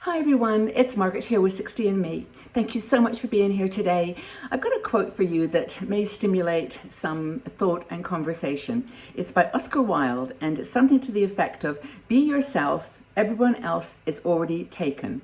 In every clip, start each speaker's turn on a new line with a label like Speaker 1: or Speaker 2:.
Speaker 1: Hi everyone, it's Margaret here with 60 and Me. Thank you so much for being here today. I've got a quote for you that may stimulate some thought and conversation. It's by Oscar Wilde and it's something to the effect of, be yourself, everyone else is already taken.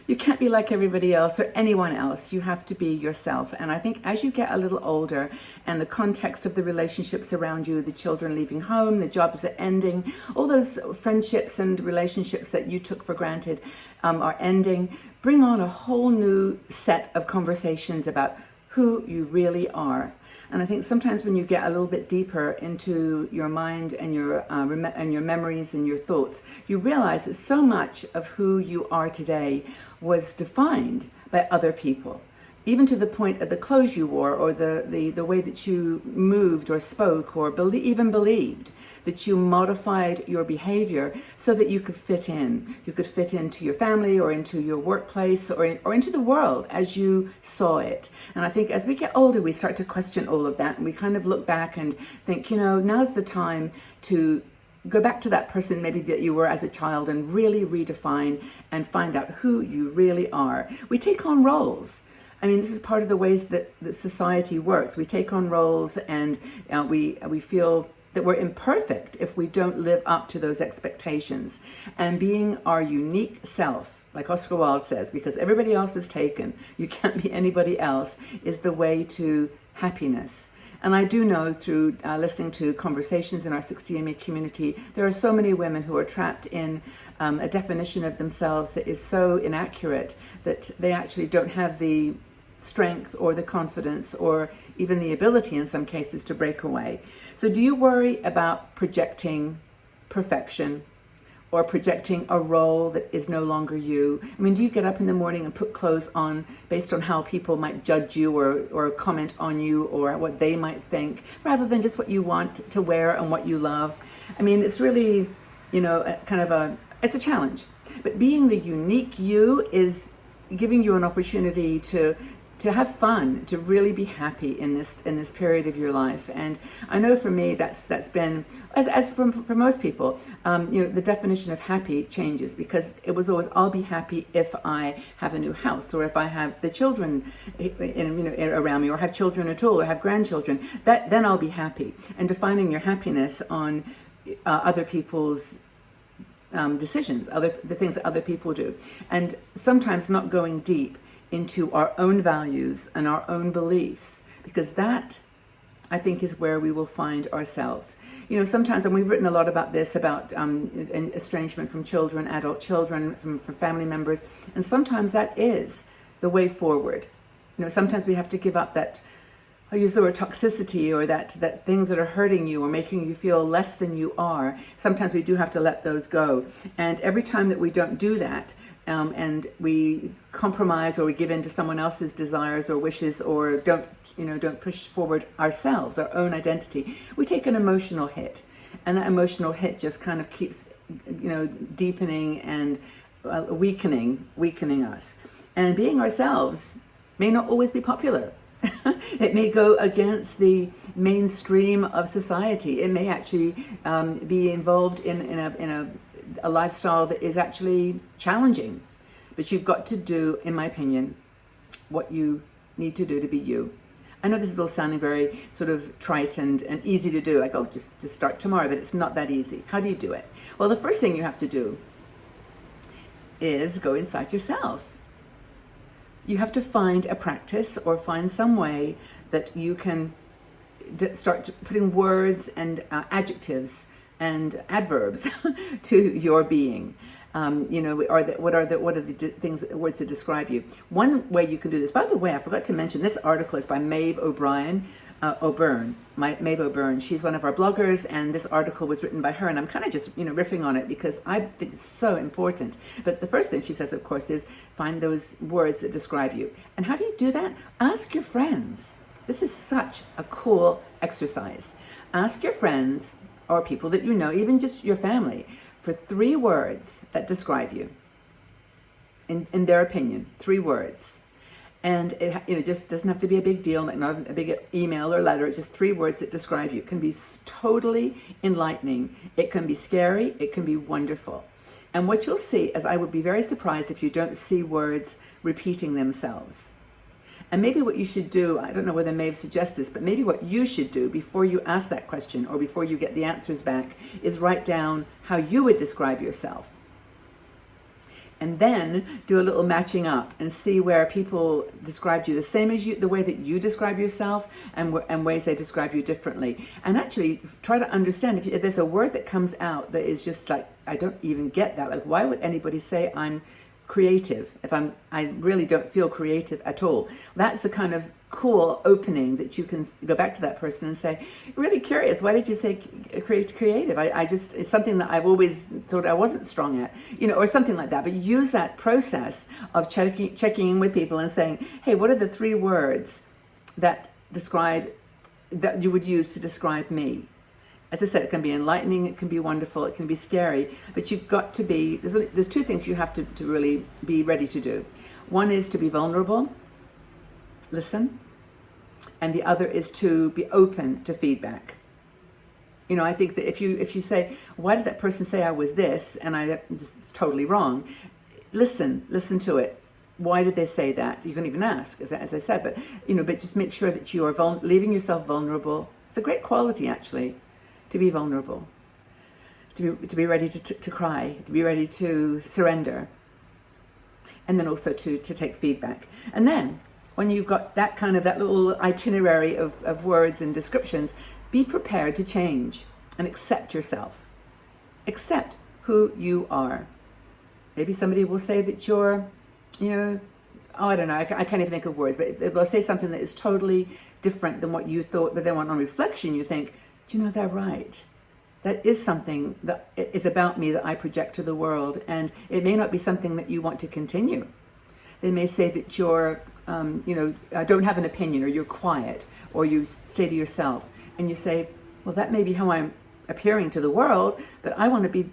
Speaker 1: You can't be like everybody else or anyone else. You have to be yourself. And I think as you get a little older and the context of the relationships around you, the children leaving home, the jobs are ending, all those friendships and relationships that you took for granted are ending, bring on a whole new set of conversations about who you really are. And I think sometimes when you get a little bit deeper into your mind and your memories and your thoughts, you realize that so much of who you are today was defined by other people, even to the point of the clothes you wore or the way that you moved or spoke or even believed, that you modified your behavior so that you could fit in. You could fit into your family or into your workplace or into the world as you saw it. And I think as we get older, we start to question all of that. And we kind of look back and think, now's the time to go back to that person maybe that you were as a child and really redefine and find out who you really are. We take on roles. I mean, this is part of the ways that society works. We take on roles and we feel that we're imperfect if we don't live up to those expectations. And being our unique self, like Oscar Wilde says, because everybody else is taken, you can't be anybody else, is the way to happiness. And I do know through listening to conversations in our 60ME community, there are so many women who are trapped in a definition of themselves that is so inaccurate that they actually don't have the strength or the confidence or even the ability in some cases to break away. So do you worry about projecting perfection or projecting a role that is no longer you? I mean, do you get up in the morning and put clothes on based on how people might judge you or comment on you or what they might think, rather than just what you want to wear and what you love? I mean, it's really, it's a challenge. But being the unique you is giving you an opportunity to have fun, to really be happy in this period of your life. And I know for me that's been, as for most people, the definition of happy changes, because it was always, I'll be happy if I have a new house, or if I have the children around me, or have children at all, or have grandchildren. Then I'll be happy. And defining your happiness on other people's decisions, the things that other people do, and sometimes not going deep into our own values and our own beliefs, because that, I think, is where we will find ourselves. Sometimes, and we've written a lot about this, about estrangement from children, adult children, from family members, and sometimes that is the way forward. Sometimes we have to give up that, I use the word toxicity, or that things that are hurting you or making you feel less than you are. Sometimes we do have to let those go. And every time that we don't do that, and we compromise or we give in to someone else's desires or wishes, or don't push forward ourselves, our own identity, we take an emotional hit. And that emotional hit just kind of keeps, deepening and weakening us. And being ourselves may not always be popular. It may go against the mainstream of society. It may actually be involved in a lifestyle that is actually challenging. But you've got to do, in my opinion, what you need to do to be you. I know this is all sounding very sort of trite and easy to do, like, just start tomorrow, but it's not that easy. How do you do it? Well, the first thing you have to do is go inside yourself. You have to find a practice or find some way that you can start putting words and adjectives and adverbs to your being. What are the words that describe you? One way you can do this, by the way, I forgot to mention, this article is by Maeve O'Byrne. Maeve O'Byrne. She's one of our bloggers, and this article was written by her, and I'm kind of just riffing on it because I think it's so important. But the first thing she says, of course, is find those words that describe you. And how do you do that? Ask your friends. This is such a cool exercise. Ask your friends or people that you know, even just your family, for 3 words that describe you. In their opinion, 3 words. And it just doesn't have to be a big deal, not a big email or letter. It's just 3 words that describe you. It can be totally enlightening. It can be scary. It can be wonderful. And what you'll see is I would be very surprised if you don't see words repeating themselves. And maybe what you should do, I don't know whether Maeve suggests this, but maybe what you should do before you ask that question or before you get the answers back is write down how you would describe yourself. And then do a little matching up and see where people described you the same as you, the way that you describe yourself, and ways they describe you differently. And actually try to understand if there's a word that comes out that is just like, I don't even get that. Like, why would anybody say I'm creative if I really don't feel creative at all? That's the kind of cool opening that you can go back to that person and say, really curious, why did you say creative? I just, it's something that I've always thought I wasn't strong at, or something like that. But use that process of checking in with people and saying, hey, what are the 3 words that you would use to describe me? As I said, it can be enlightening, it can be wonderful, it can be scary, but you've got to be, there's 2 things you have to really be ready to do. One is to be vulnerable, listen, and the other is to be open to feedback. I think that if you say, why did that person say I was this, and it's totally wrong, listen to it. Why did they say that? You can even ask, as I said, but just make sure that you are leaving yourself vulnerable. It's a great quality, actually, to be vulnerable, to be ready to cry, to be ready to surrender, and then also to take feedback. And then when you've got that little itinerary of words and descriptions, be prepared to change and accept yourself. Accept who you are. Maybe somebody will say that you're, I don't know, I can't even think of words, but they'll say something that is totally different than what you thought, but then on reflection you think, they're right. That is something that is about me that I project to the world, and it may not be something that you want to continue. They may say that you're, don't have an opinion, or you're quiet, or you stay to yourself, and you say, well, that may be how I'm appearing to the world, but I want to be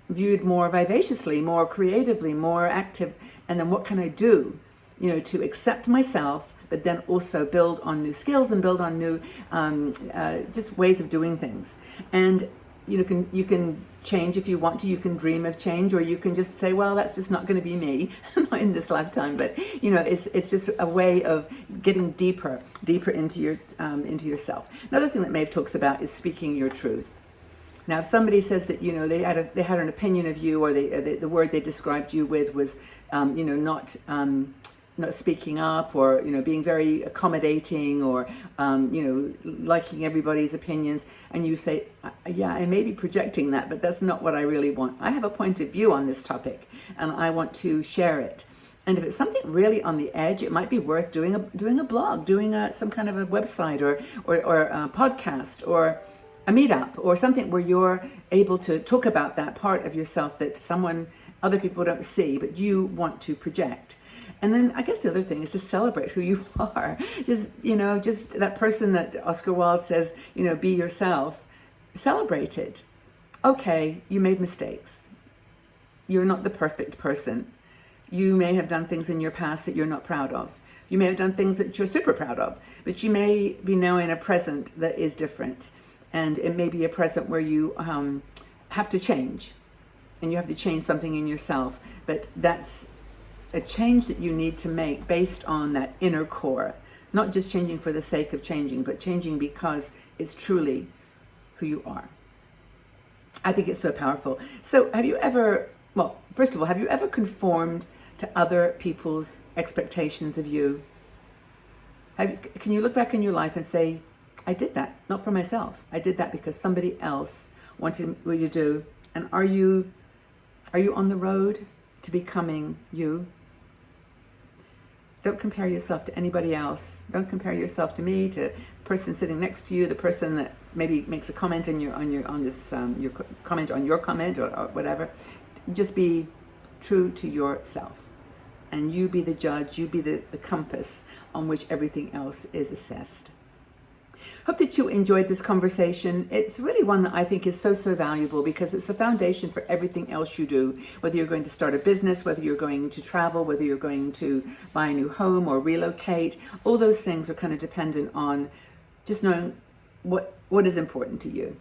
Speaker 1: viewed more vivaciously, more creatively, more active, and then what can I do, to accept myself, but then also build on new skills and build on new just ways of doing things. And you can change if you want to. You can dream of change, or you can just say, well, that's just not going to be me, not in this lifetime. But it's just a way of getting deeper into yourself. Another thing that Maeve talks about is speaking your truth. Now, if somebody says that they had an opinion of you, or the word they described you with was not speaking up, or being very accommodating, or liking everybody's opinions, and you say, yeah, I may be projecting that, but that's not what I really want. I have a point of view on this topic, and I want to share it. And if it's something really on the edge, it might be worth doing a blog, doing some kind of a website, or a podcast, or a meetup, or something where you're able to talk about that part of yourself that other people don't see, but you want to project. And then I guess the other thing is to celebrate who you are. Just that person that Oscar Wilde says, be yourself. Celebrate it. Okay, you made mistakes. You're not the perfect person. You may have done things in your past that you're not proud of. You may have done things that you're super proud of, but you may be now in a present that is different. And it may be a present where you have to change, and you have to change something in yourself. But that's a change that you need to make based on that inner core, not just changing for the sake of changing, but changing because it's truly who you are. I think it's so powerful. So first of all, have you ever conformed to other people's expectations of you? Can you look back in your life and say, I did that, not for myself. I did that because somebody else wanted me to do. And are you on the road to becoming you? Don't compare yourself to anybody else. Don't compare yourself to me, to the person sitting next to you, the person that maybe makes a comment your comment on your comment, or whatever. Just be true to yourself, and you be the judge. You be the compass on which everything else is assessed. Hope that you enjoyed this conversation. It's really one that I think is so valuable, because it's the foundation for everything else you do, whether you're going to start a business, whether you're going to travel, whether you're going to buy a new home or relocate. All those things are kind of dependent on just knowing what is important to you,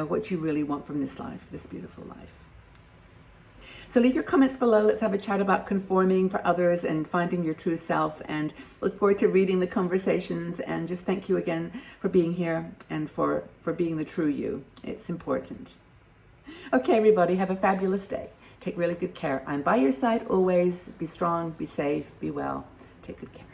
Speaker 1: what you really want from this life, this beautiful life. So leave your comments below. Let's have a chat about conforming for others and finding your true self, and look forward to reading the conversations. And just thank you again for being here and for being the true you. It's important. Okay, everybody, have a fabulous day. Take really good care. I'm by your side always. Be strong, be safe, be well. Take good care.